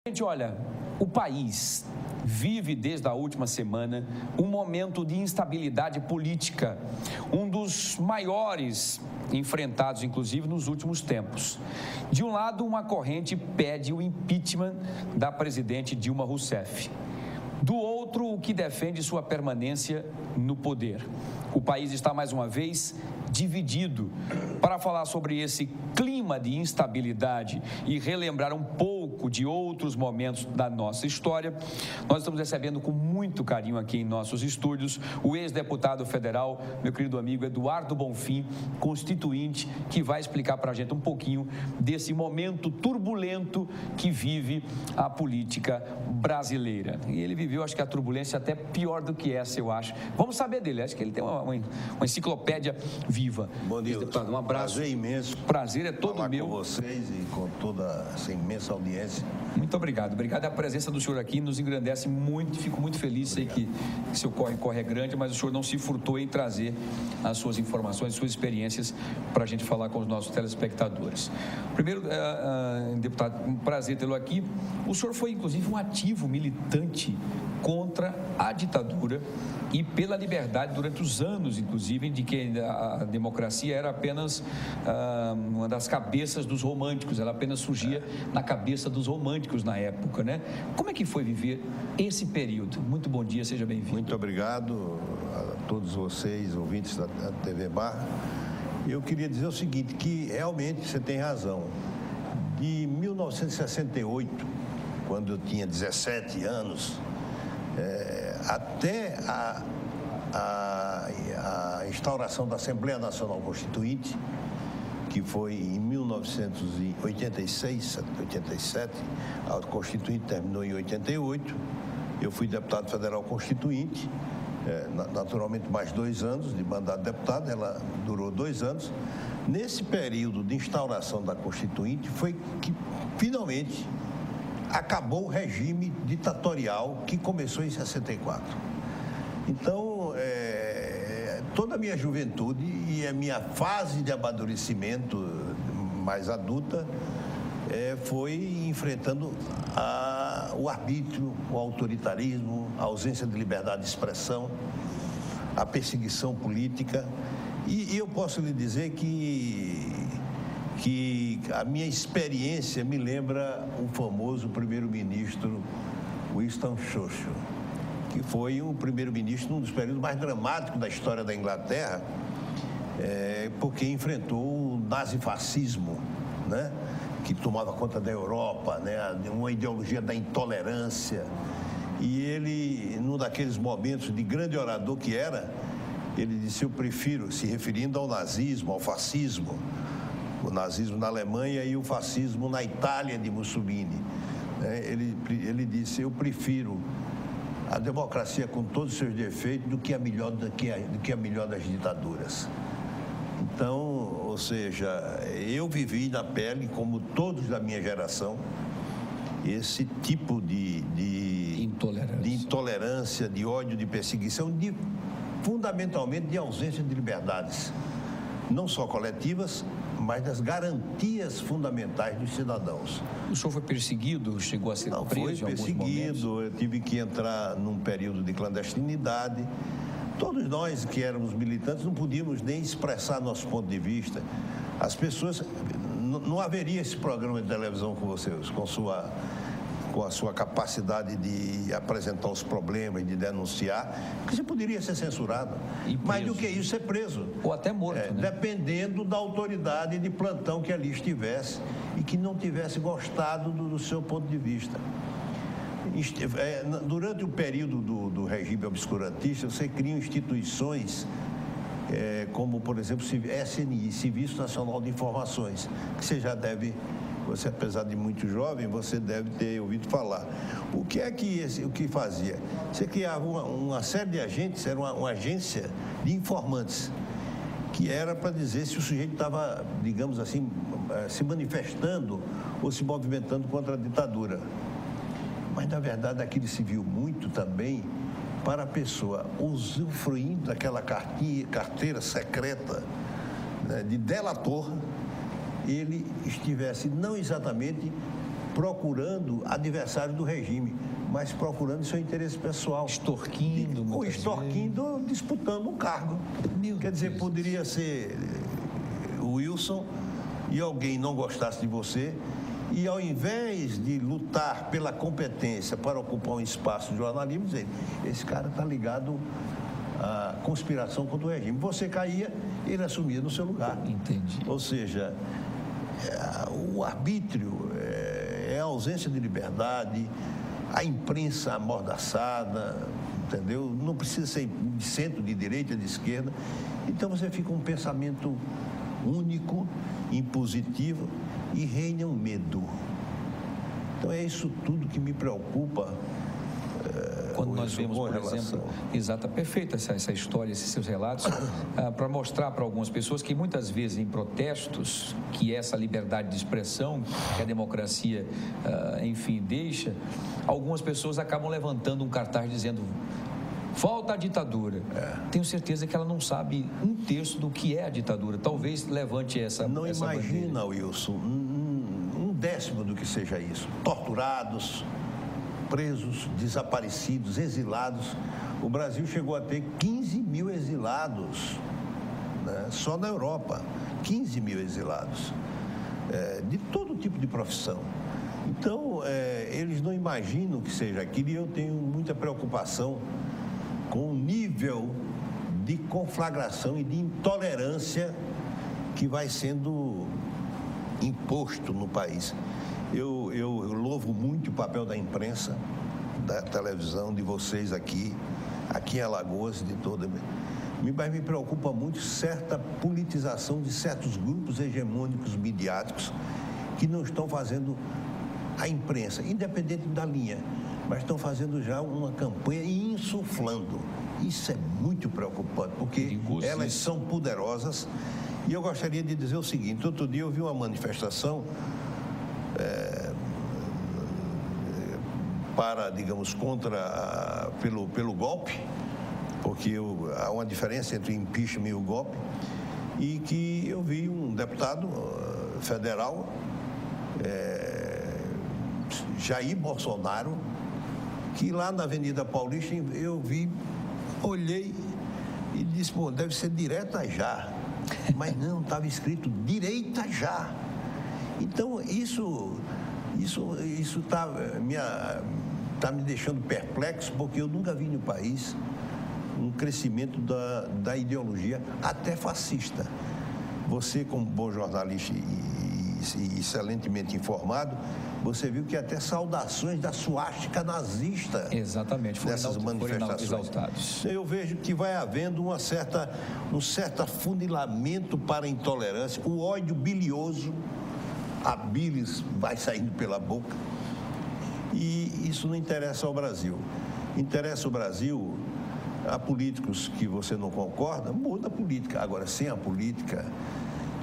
Gente, olha, o país vive desde a última semana um momento de instabilidade política, um dos maiores enfrentados, inclusive, nos últimos tempos. De um lado, uma corrente pede o impeachment da presidente Dilma Rousseff. Do outro, o que defende sua permanência no poder. O país está, mais uma vez, dividido. Para falar sobre esse clima de instabilidade e relembrar um pouco de outros momentos da nossa história, nós estamos recebendo com muito carinho aqui em nossos estúdios o ex-deputado federal, meu querido amigo Eduardo Bonfim, constituinte, que vai explicar para a gente um pouquinho desse momento turbulento que vive a política brasileira. E ele viveu, acho que a turbulência até pior do que essa, eu acho. Vamos saber dele, acho que ele tem uma enciclopédia viva. Bom dia, deputado, um abraço. Prazer imenso. Prazer é todo falar meu. Com vocês e com toda essa imensa audiência. Muito obrigado. Obrigado. A presença do senhor aqui nos engrandece muito. Fico muito feliz. Obrigado. Sei que seu corre é grande, mas o senhor não se furtou em trazer as suas informações, suas experiências para a gente falar com os nossos telespectadores. Primeiro, deputado, um prazer tê-lo aqui. O senhor foi, inclusive, um ativo militante contra a ditadura e pela liberdade durante os anos, inclusive, de que a democracia era apenas uma das cabeças dos românticos, ela apenas surgia na cabeça dos românticos na época, né? Como é que foi viver esse período? Muito bom dia, seja bem-vindo. Muito obrigado a todos vocês, ouvintes da TV Bar. Eu queria dizer o seguinte, que realmente você tem razão. De 1968, quando eu tinha 17 anos, até a instauração da Assembleia Nacional Constituinte, que foi em 1986, 87, a Constituinte terminou em 88, eu fui deputado federal constituinte, naturalmente mais 2 anos de mandato de deputado, ela durou 2 anos. Nesse período de instauração da Constituinte foi que finalmente acabou o regime ditatorial que começou em 64. Então, toda a minha juventude e a minha fase de amadurecimento mais adulta foi enfrentando o arbítrio, o autoritarismo, a ausência de liberdade de expressão, a perseguição política. E eu posso lhe dizer que a minha experiência me lembra o famoso primeiro-ministro Winston Churchill, que foi o primeiro-ministro num dos períodos mais dramáticos da história da Inglaterra, porque enfrentou o nazifascismo, né, que tomava conta da Europa, né, uma ideologia da intolerância. E ele, num daqueles momentos de grande orador que era, ele disse: eu prefiro, se referindo ao nazismo, ao fascismo, o nazismo na Alemanha e o fascismo na Itália de Mussolini. Ele disse: eu prefiro a democracia com todos os seus defeitos do que a melhor das ditaduras. Então, ou seja, eu vivi na pele, como todos da minha geração, esse tipo de intolerância, de ódio, de perseguição, fundamentalmente de ausência de liberdades, não só coletivas, mas das garantias fundamentais dos cidadãos. O senhor foi perseguido? Chegou a ser preso em alguns momentos? Não, fui perseguido, eu tive que entrar num período de clandestinidade. Todos nós que éramos militantes não podíamos nem expressar nosso ponto de vista. As pessoas... Não haveria esse programa de televisão com vocês, com a sua capacidade de apresentar os problemas, de denunciar, porque você poderia ser censurado. Mais do que isso, ser preso. Ou até morto, né? Dependendo da autoridade de plantão que ali estivesse e que não tivesse gostado do seu ponto de vista. Durante o período do regime obscurantista, você cria instituições como, por exemplo, SNI, Serviço Nacional de Informações, que você já deve... Você, apesar de muito jovem, você deve ter ouvido falar. O que fazia? Você criava uma série de agentes, era uma agência de informantes, que era para dizer se o sujeito estava, digamos assim, se manifestando ou se movimentando contra a ditadura. Mas, na verdade, aquilo se viu muito também para a pessoa usufruindo daquela carteira secreta, né, de delator, ele estivesse não exatamente procurando adversários do regime, mas procurando seu interesse pessoal. Extorquindo. Ou extorquindo, disputando um cargo. Quer dizer, poderia ser o Wilson e alguém não gostasse de você e ao invés de lutar pela competência para ocupar um espaço de jornalismo, dizer, esse cara está ligado à conspiração contra o regime. Você caía, ele assumia no seu lugar. Entendi. Ou seja, o arbítrio é a ausência de liberdade, a imprensa amordaçada, entendeu? Não precisa ser de centro, de direita, de esquerda. Então você fica com um pensamento único, impositivo e reina um medo. Então é isso tudo que me preocupa. Quando nós vemos, por exemplo, exata, perfeita essa história, esses seus relatos, para mostrar para algumas pessoas que muitas vezes em protestos, que essa liberdade de expressão que a democracia, enfim, deixa, algumas pessoas acabam levantando um cartaz dizendo: volta à ditadura. Tenho certeza que ela não sabe um terço do que é a ditadura. Talvez levante essa Não essa imagina, bandeira. Wilson, um décimo do que seja isso. Torturados, presos, desaparecidos, exilados. O Brasil chegou a ter 15 mil exilados, né? Só na Europa, 15 mil exilados, de todo tipo de profissão. Então, eles não imaginam que seja aquilo e eu tenho muita preocupação com o nível de conflagração e de intolerância que vai sendo imposto no país. Eu louvo muito o papel da imprensa, da televisão, de vocês aqui em Alagoas, de toda. Mas me preocupa muito certa politização de certos grupos hegemônicos midiáticos que não estão fazendo a imprensa, independente da linha, mas estão fazendo já uma campanha e insuflando. Isso é muito preocupante, porque elas são poderosas. E eu gostaria de dizer o seguinte: outro dia eu vi uma manifestação para, digamos, pelo golpe, porque há uma diferença entre o impeachment e o golpe, e que eu vi um deputado federal, Jair Bolsonaro, que lá na Avenida Paulista eu vi, olhei e disse: pô, deve ser Direta Já. Mas não, estava escrito Direita Já. Então, isso está me deixando perplexo, porque eu nunca vi no país um crescimento da ideologia, até fascista. Você, como bom jornalista e excelentemente informado, você viu que até saudações da suástica nazista. Exatamente, nessas manifestações. Exaltados. Eu vejo que vai havendo um certo afunilamento para a intolerância, o ódio bilioso, a bilis vai saindo pela boca, e isso não interessa ao Brasil. Interessa ao Brasil a políticos que você não concorda, muda a política. Agora, sem a política,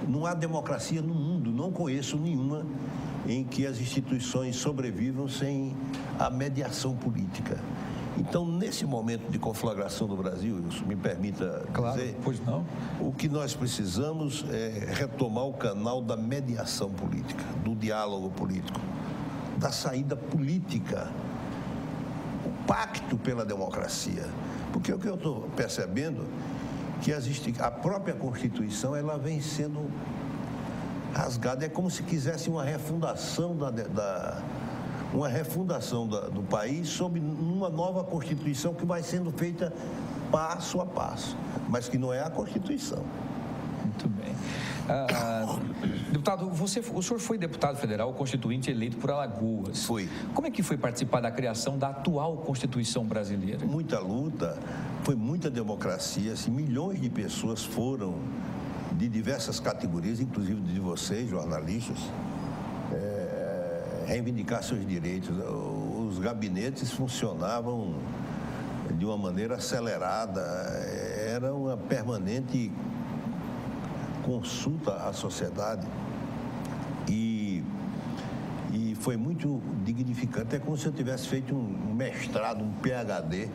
não há democracia no mundo, não conheço nenhuma em que as instituições sobrevivam sem a mediação política. Então, nesse momento de conflagração do Brasil, isso me permita dizer, pois não. O que nós precisamos é retomar o canal da mediação política, do diálogo político, da saída política, o pacto pela democracia. Porque o que eu estou percebendo que a própria Constituição ela vem sendo rasgada, é como se quisesse uma refundação do país sob uma nova Constituição que vai sendo feita passo a passo, mas que não é a Constituição. Muito bem. Deputado, o senhor foi deputado federal constituinte eleito por Alagoas. Fui. Como é que foi participar da criação da atual Constituição brasileira? Muita luta, foi muita democracia, assim, milhões de pessoas foram de diversas categorias, inclusive de vocês, jornalistas, reivindicar seus direitos. Os gabinetes funcionavam de uma maneira acelerada, era uma permanente consulta à sociedade e foi muito dignificante. É como se eu tivesse feito um mestrado, um PhD,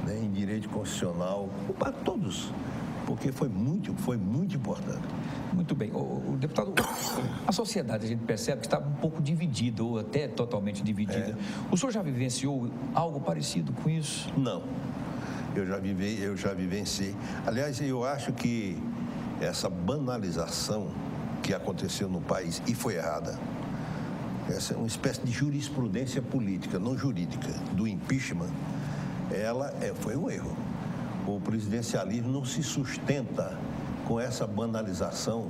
né, em Direito Constitucional, para todos. porque foi muito importante. Muito bem. O deputado, a sociedade, a gente percebe que está um pouco dividida, ou até totalmente dividida. O senhor já vivenciou algo parecido com isso? Não. Eu já vivenciei. Aliás, eu acho que essa banalização que aconteceu no país, e foi errada, essa é uma espécie de jurisprudência política, não jurídica, do impeachment, foi um erro. O presidencialismo não se sustenta com essa banalização.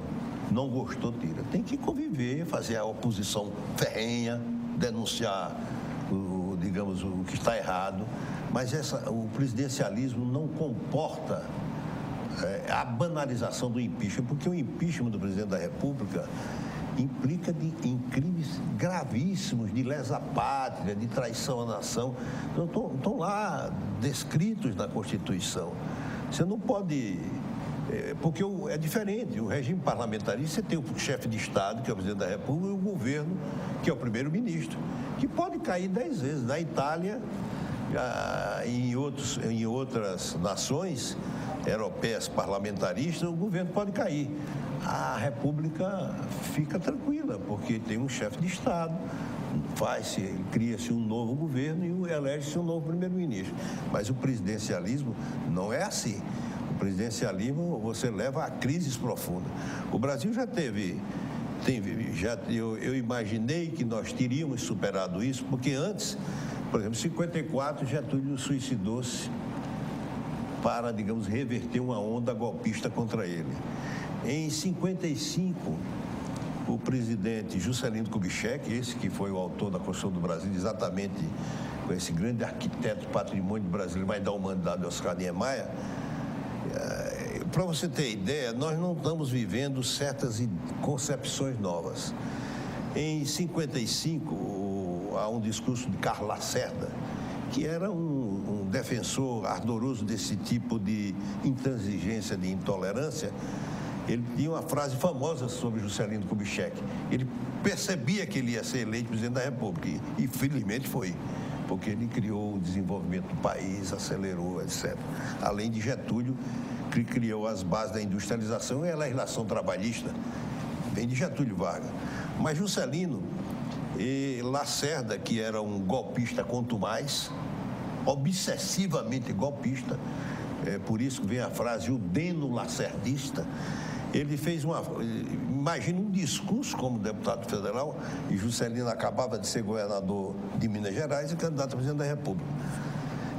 Não gostou, tira. Tem que conviver, fazer a oposição ferrenha, denunciar o que está errado. Mas o presidencialismo não comporta a banalização do impeachment, porque o impeachment do presidente da República implica em crimes gravíssimos de lesa pátria, de traição à nação. Então, estão lá descritos na Constituição. Você não pode... Porque é diferente. O regime parlamentarista, você tem o chefe de Estado, que é o presidente da República, e o governo, que é o primeiro-ministro, que pode cair 10 vezes. Na Itália, em outras nações europeias parlamentaristas, o governo pode cair. A República fica tranquila, porque tem um chefe de Estado, cria-se um novo governo e elege-se um novo primeiro-ministro. Mas o presidencialismo não é assim. O presidencialismo você leva a crises profundas. O Brasil já eu imaginei que nós teríamos superado isso, porque antes, por exemplo, em 54, Getúlio suicidou-se para, digamos, reverter uma onda golpista contra ele. Em 55, o presidente Juscelino Kubitschek, esse que foi o autor da Constituição do Brasil, exatamente com esse grande arquiteto patrimônio brasileiro, mas da humanidade, Oscar Niemeyer, para você ter ideia, nós não estamos vivendo certas concepções novas. Em 55, há um discurso de Carlos Lacerda, que era um defensor ardoroso desse tipo de intransigência, de intolerância. Ele tinha uma frase famosa sobre Juscelino Kubitschek. Ele percebia que ele ia ser eleito presidente da República, e felizmente foi, porque ele criou o desenvolvimento do país, acelerou, etc. Além de Getúlio, que criou as bases da industrialização e a legislação trabalhista, vem de Getúlio Vargas. Mas Juscelino e Lacerda, que era um golpista contumaz, obsessivamente golpista, por isso que vem a frase o deno lacerdista. Ele fez imagina um discurso como deputado federal, e Juscelino acabava de ser governador de Minas Gerais e candidato a presidente da República.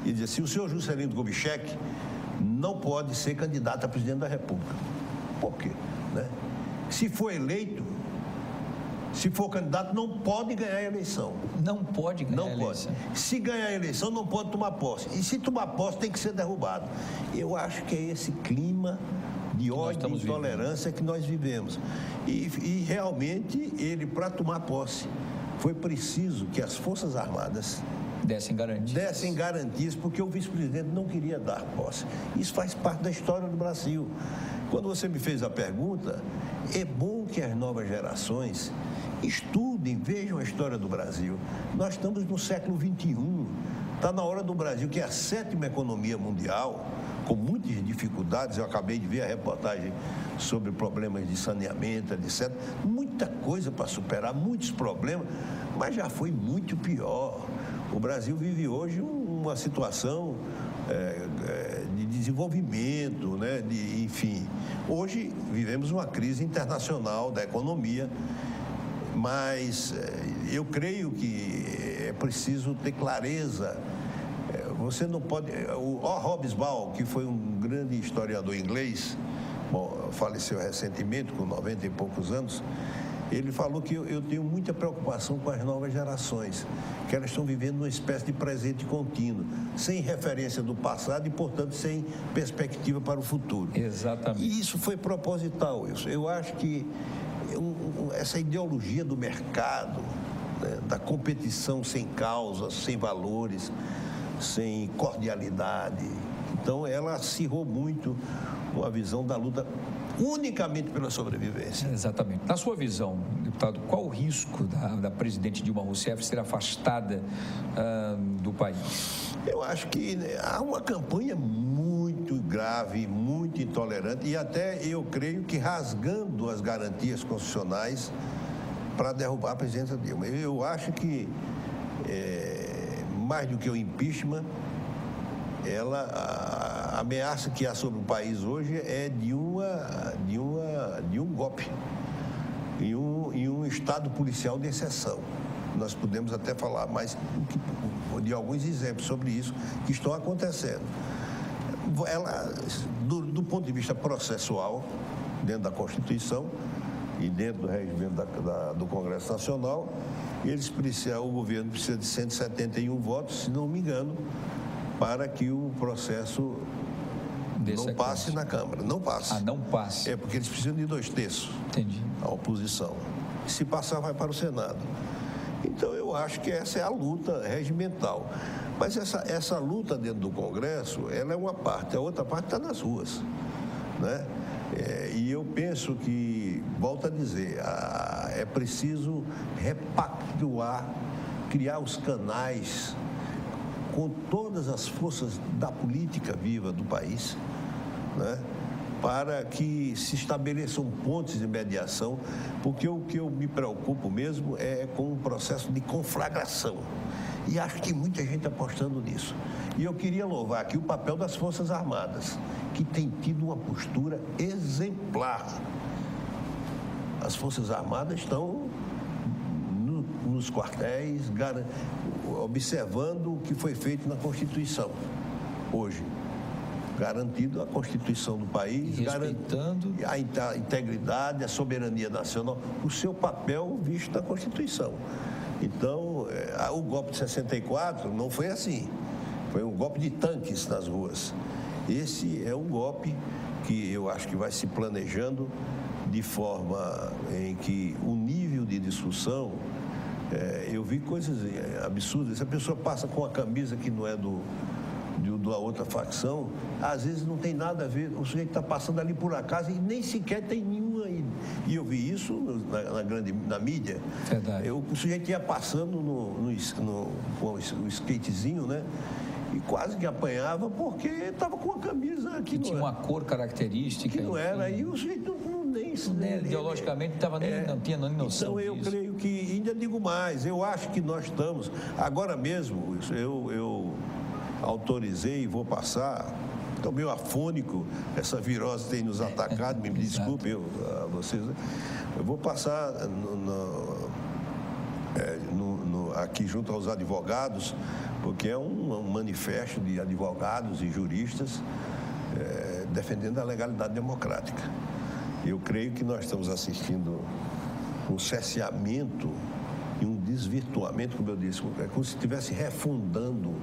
E dizia assim: o senhor Juscelino Kubitschek não pode ser candidato a presidente da República. Por quê? Se for eleito, se for candidato, não pode ganhar a eleição. Não pode ganhar a eleição. Se ganhar a eleição, não pode tomar posse. E se tomar posse, tem que ser derrubado. Eu acho que é esse clima de ódio e intolerância que nós vivemos. E realmente, ele, para tomar posse, foi preciso que as Forças Armadas dessem garantias, porque o vice-presidente não queria dar posse. Isso faz parte da história do Brasil. Quando você me fez a pergunta, é bom que as novas gerações estudem, vejam a história do Brasil. Nós estamos no século XXI. Está na hora do Brasil, que é a 7ª economia mundial, com muitas dificuldades. Eu acabei de ver a reportagem sobre problemas de saneamento, etc. Muita coisa para superar, muitos problemas, mas já foi muito pior. O Brasil vive hoje uma situação de desenvolvimento, enfim. Hoje vivemos uma crise internacional da economia, mas eu creio que é preciso ter clareza. Você não pode... O Hobsbawm, que foi um grande historiador inglês, faleceu recentemente, com 90 e poucos anos, ele falou que eu tenho muita preocupação com as novas gerações, que elas estão vivendo uma espécie de presente contínuo, sem referência do passado e, portanto, sem perspectiva para o futuro. Exatamente. E isso foi proposital, Wilson. Eu acho que essa ideologia do mercado, da competição sem causa, sem valores, sem cordialidade, então ela acirrou muito a visão da luta unicamente pela sobrevivência. Exatamente. Na sua visão, deputado, qual o risco da presidente Dilma Rousseff ser afastada do país? Eu acho que há uma campanha muito muito grave, muito intolerante e até, eu creio que rasgando as garantias constitucionais para derrubar a presidência Dilma. Eu acho que, mais do que o impeachment, a ameaça que há sobre o país hoje é de um golpe, em um estado policial de exceção. Nós podemos até falar mais de alguns exemplos sobre isso que estão acontecendo. Do ponto de vista processual, dentro da Constituição e dentro do regimento do Congresso Nacional, o governo precisa de 171 votos, se não me engano, para que o processo não passe na Câmara. Não passe. Não passe. É porque eles precisam de 2/3. Entendi. A oposição. Se passar, vai para o Senado. Então, eu acho que essa é a luta regimental. Mas essa luta dentro do Congresso, ela é uma parte. A outra parte está nas ruas, né? E eu penso que, volto a dizer, é preciso repactuar, criar os canais com todas as forças da política viva do país, né? Para que se estabeleçam pontos de mediação, porque o que eu me preocupo mesmo é com o processo de conflagração. E acho que muita gente apostando nisso. E eu queria louvar aqui o papel das Forças Armadas, que tem tido uma postura exemplar. As Forças Armadas estão nos quartéis, observando o que foi feito na Constituição hoje. Garantido a Constituição do país, respeitando a integridade, a soberania nacional, o seu papel visto na Constituição. Então, o golpe de 64 não foi assim, foi um golpe de tanques nas ruas. Esse é um golpe que eu acho que vai se planejando de forma em que o nível de discussão, eu vi coisas absurdas. Se a pessoa passa com a camisa que não é da outra facção, às vezes não tem nada a ver, o sujeito está passando ali por acaso e nem sequer tem nenhuma. E eu vi isso na mídia. Verdade. O sujeito ia passando com o skatezinho, né? E quase que apanhava porque estava com a camisa que tinha uma cor característica. Que não era, e o sujeito ideologicamente não tinha nem noção. Então eu creio que, ainda digo mais, eu acho que nós estamos, agora mesmo, eu autorizei e vou passar, estou meio afônico, essa virose tem nos atacado, me desculpe vocês, eu vou passar aqui junto aos advogados, porque é um manifesto de advogados e juristas defendendo a legalidade democrática. Eu creio que nós estamos assistindo um cerceamento e um desvirtuamento, como eu disse, é como se estivesse refundando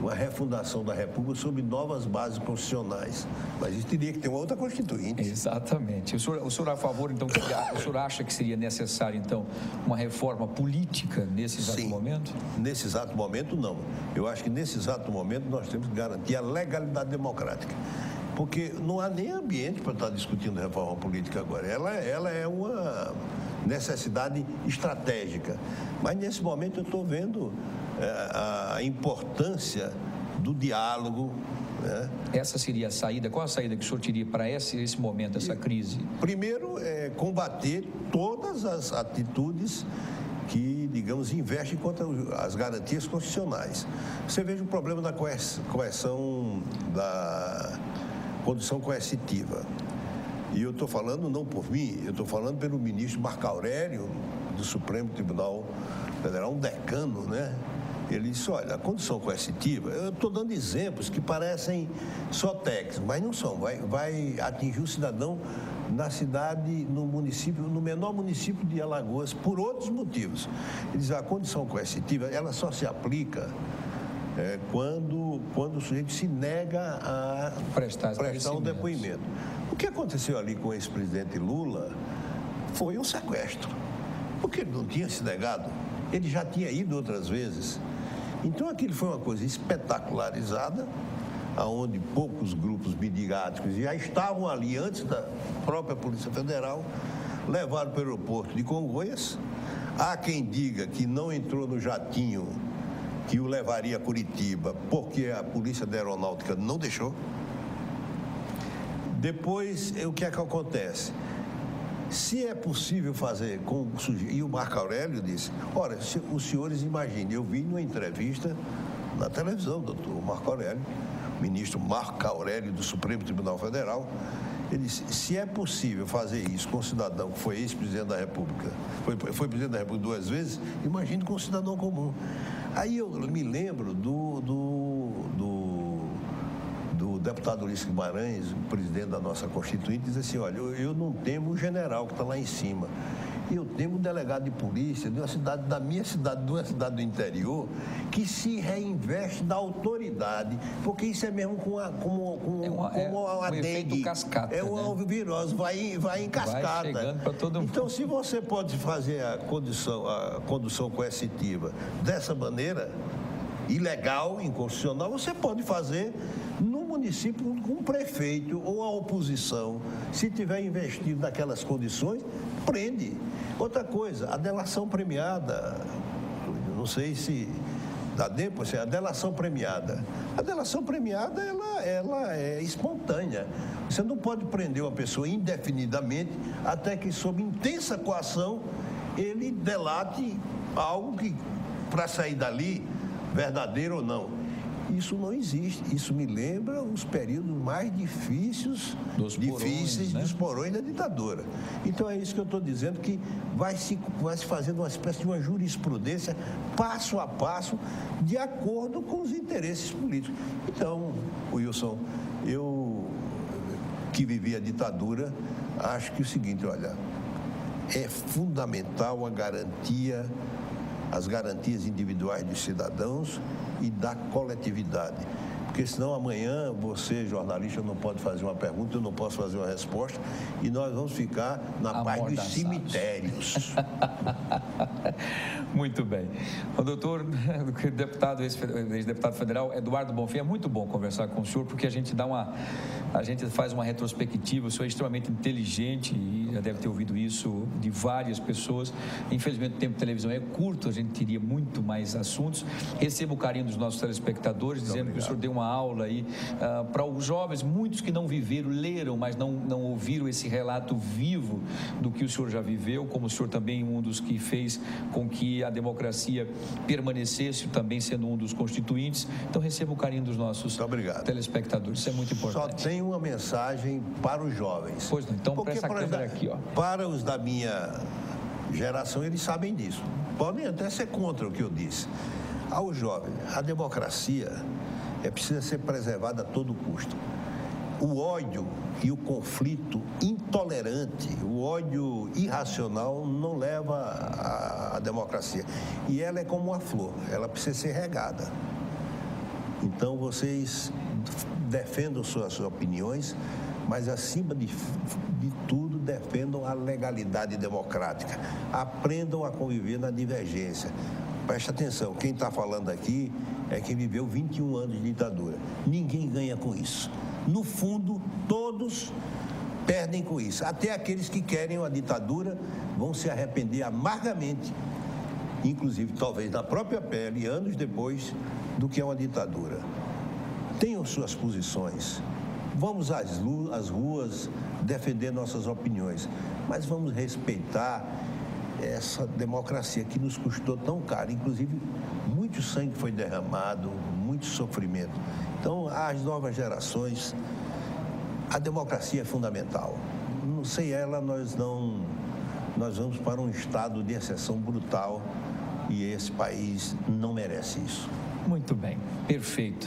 uma refundação da República sob novas bases constitucionais. Mas isso teria que ter uma outra Constituinte. Exatamente. O senhor é a favor, então, o senhor acha que seria necessário, então, uma reforma política nesse exato momento? Nesse exato momento, não. Eu acho que nesse exato momento nós temos que garantir a legalidade democrática. Porque não há nem ambiente para estar discutindo reforma política agora. Ela é uma necessidade estratégica. Mas, nesse momento, eu estou vendo a importância do diálogo, né? Essa seria a saída? Qual a saída que o senhor teria para esse momento, essa crise? Primeiro, combater todas as atitudes que, digamos, investem contra as garantias constitucionais. Você veja o problema da coerção, da condução coercitiva. E eu estou falando não por mim, eu estou falando pelo ministro Marco Aurélio, do Supremo Tribunal Federal, um decano, né? Ele disse, olha, a condução coercitiva, eu estou dando exemplos que parecem só técnicos, mas não são. Vai atingir o cidadão na cidade, no município, no menor município de Alagoas, por outros motivos. Ele diz, a condução coercitiva, ela só se aplica quando o sujeito se nega a prestar um depoimento. O que aconteceu ali com o ex-presidente Lula foi um sequestro, porque ele não tinha se negado, ele já tinha ido outras vezes. Então, aquilo foi uma coisa espetacularizada, onde poucos grupos midiáticos já estavam ali antes da própria Polícia Federal, levaram para o aeroporto de Congonhas. Há quem diga que não entrou no jatinho que o levaria a Curitiba, porque a Polícia da Aeronáutica não deixou. Depois, o que é que acontece? Se é possível fazer com... E o Marco Aurélio disse, olha, os senhores imaginem, eu vi numa entrevista na televisão, doutor Marco Aurélio, ministro Marco Aurélio do Supremo Tribunal Federal, ele disse, se é possível fazer isso com um cidadão que foi ex-presidente da República, foi presidente da República 2 vezes, imagine com um cidadão comum. Aí eu me lembro do deputado Ulisses Guimarães, o presidente da nossa Constituinte, diz assim, olha, eu não temo o general que está lá em cima, eu temo o delegado de polícia de uma cidade, da minha cidade, de uma cidade do interior, que se reinveste da autoridade, porque isso é mesmo uma dengue, cascata, é uma virose, vai em cascata. Vai chegando para todo mundo. Então, se você pode fazer a condução coercitiva dessa maneira, ilegal, inconstitucional, você pode fazer no município com o prefeito ou a oposição. Se tiver investido naquelas condições, prende. Outra coisa, a delação premiada, não sei se dá tempo, a delação premiada. A delação premiada, ela é espontânea. Você não pode prender uma pessoa indefinidamente até que, sob intensa coação, ele delate algo que, para sair dali, verdadeiro ou não. Isso não existe. Isso me lembra os períodos mais difíceis dos porões da ditadura. Então é isso que eu estou dizendo, que vai se fazendo uma espécie de uma jurisprudência passo a passo, de acordo com os interesses políticos. Então, Wilson, eu que vivi a ditadura, acho que é o seguinte, olha, é fundamental as garantias individuais dos cidadãos e da coletividade. Porque senão amanhã você, jornalista, não pode fazer uma pergunta, eu não posso fazer uma resposta e nós vamos ficar na paz dos cemitérios. Muito bem. O doutor, ex-deputado federal, Eduardo Bonfim, é muito bom conversar com o senhor, porque a gente faz uma retrospectiva, o senhor é extremamente inteligente e já deve ter ouvido isso de várias pessoas. Infelizmente o tempo de televisão é curto, a gente teria muito mais assuntos. Recebo o carinho dos nossos telespectadores, dizendo que o senhor deu uma aula aí para os jovens, muitos que não viveram, leram, mas não ouviram esse relato vivo do que o senhor já viveu, como o senhor também um dos que fez com que a democracia permanecesse, também sendo um dos constituintes. Então recebo o carinho dos nossos telespectadores, isso é muito importante. Só tem uma mensagem para os jovens. Pois não, então para essa câmera aqui, ó. Para os da minha geração, eles sabem disso. Podem até ser contra o que eu disse. Ao jovem, a democracia precisa ser preservada a todo custo. O ódio e o conflito intolerante, o ódio irracional não leva à democracia. E ela é como uma flor, ela precisa ser regada. Então, vocês defendam suas opiniões, mas, acima de tudo, defendam a legalidade democrática. Aprendam a conviver na divergência. Preste atenção, quem está falando aqui é quem viveu 21 anos de ditadura. Ninguém ganha com isso. No fundo, todos perdem com isso. Até aqueles que querem uma ditadura vão se arrepender amargamente, inclusive, talvez, na própria pele, anos depois, do que é uma ditadura. Tenham suas posições. Vamos às ruas defender nossas opiniões, mas vamos respeitar essa democracia que nos custou tão caro. Inclusive, muito sangue foi derramado, muito sofrimento. Então, às novas gerações, a democracia é fundamental. Sem ela, nós vamos para um estado de exceção brutal e esse país não merece isso. Muito bem, perfeito.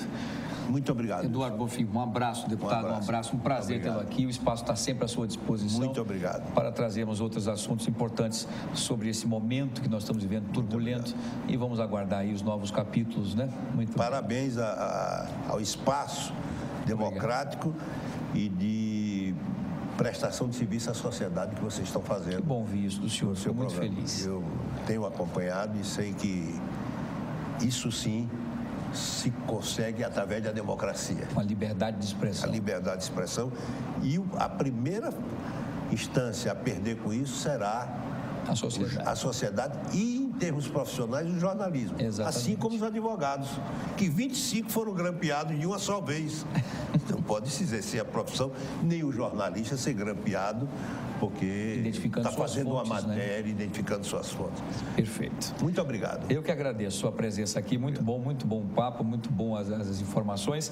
Muito obrigado. Eduardo Bonfim, um abraço, deputado, um abraço, um prazer tê-lo aqui. O espaço está sempre à sua disposição. Muito obrigado. Para trazermos outros assuntos importantes sobre esse momento que nós estamos vivendo, turbulento, e vamos aguardar aí os novos capítulos, né? Muito Parabéns ao espaço democrático e de prestação de serviço à sociedade que vocês estão fazendo. Que bom ouvir isso do senhor, estou muito feliz. Eu tenho acompanhado e sei que isso sim se consegue através da democracia. A liberdade de expressão. A liberdade de expressão. E a primeira instância a perder com isso será a sociedade e termos profissionais, o jornalismo. Exatamente. Assim como os advogados, que 25 foram grampeados de uma só vez. Não pode se exercer a profissão, nem o jornalista ser grampeado, porque está fazendo uma matéria, identificando suas fontes. Perfeito. Muito obrigado. Eu que agradeço a sua presença aqui, muito bom o papo, muito bom as informações.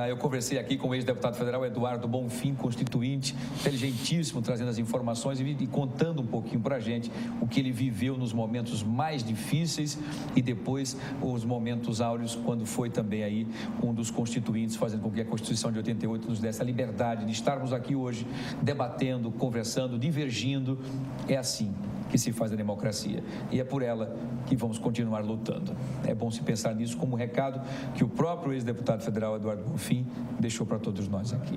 Eu conversei aqui com o ex-deputado federal Eduardo Bonfim, constituinte, inteligentíssimo, trazendo as informações e contando um pouquinho para a gente o que ele viveu nos momentos mais difíceis e depois os momentos áureos, quando foi também aí um dos constituintes, fazendo com que a Constituição de 88 nos desse a liberdade de estarmos aqui hoje debatendo, conversando, divergindo. É assim que se faz a democracia e é por ela que vamos continuar lutando. É bom se pensar nisso como recado que o próprio ex-deputado federal Eduardo Bonfim deixou para todos nós aqui.